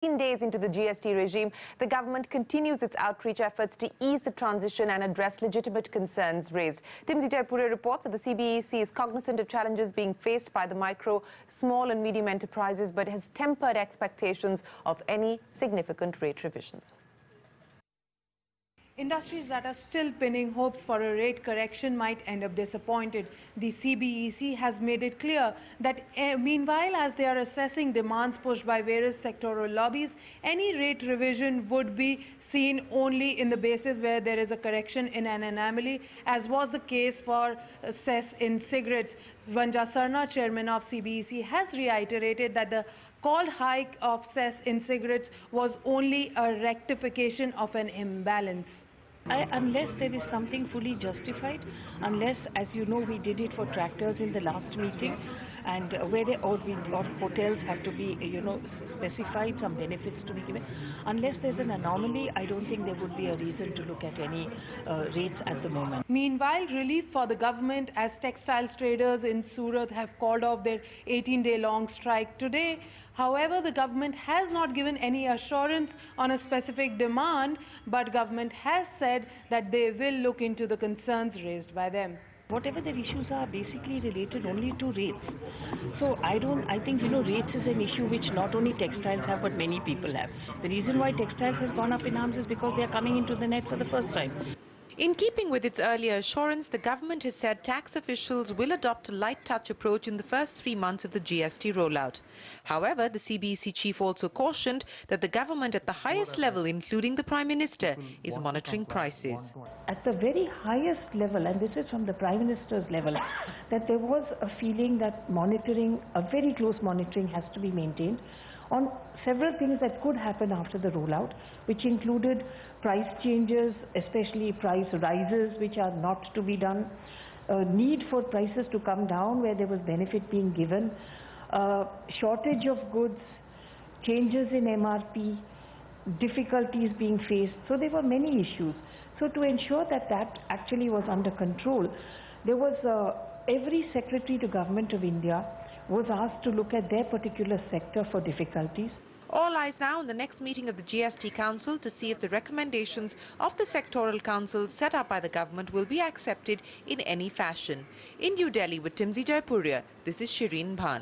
Days into the GST regime, the government continues its outreach efforts to ease the transition and address legitimate concerns raised. Timsy Jaipura reports that the CBEC is cognizant of challenges being faced by the micro, small and medium enterprises, but has tempered expectations of any significant rate revisions. Industries that are still pinning hopes for a rate correction might end up disappointed. The CBEC has made it clear that meanwhile, as they are assessing demands pushed by various sectoral lobbies, any rate revision would be seen only in the basis where there is a correction in an anomaly, as was the case for cess in cigarettes. Vanja Sarna, chairman of CBEC, has reiterated that the called hike of cess in cigarettes was only a rectification of an imbalance. Unless there is something fully justified, unless, as you know, we did it for tractors in the last meeting, and where or hotels have to be, specified, some benefits to be given. Unless there's an anomaly, I don't think there would be a reason to look at any rates at the moment. Meanwhile, relief for the government, as textiles traders in Surat have called off their 18-day-long strike today. However, the government has not given any assurance on a specific demand, but government has said that they will look into the concerns raised by them. Whatever the issues are basically related only to rates. So I think, rates is an issue which not only textiles have, but many people have. The reason why textiles has gone up in arms is because they are coming into the net for the first time. In keeping with its earlier assurance, the government has said tax officials will adopt a light touch approach in the first 3 months of the GST rollout. However, the CBEC chief also cautioned that the government at the highest level, including the Prime Minister, is monitoring prices. At the very highest level, and this is from the Prime Minister's level, that there was a feeling that monitoring, a very close monitoring has to be maintained on several things that could happen after the rollout, which included price changes, especially price rises, which are not to be done, need for prices to come down where there was benefit being given, shortage of goods, changes in MRP, difficulties being faced. So there were many issues. So to ensure that that actually was under control, there was every Secretary to Government of India was asked to look at their particular sector for difficulties. All eyes now on the next meeting of the GST Council to see if the recommendations of the sectoral council set up by the government will be accepted in any fashion. In New Delhi with Timsy Jaipura, this is Shireen Bhan.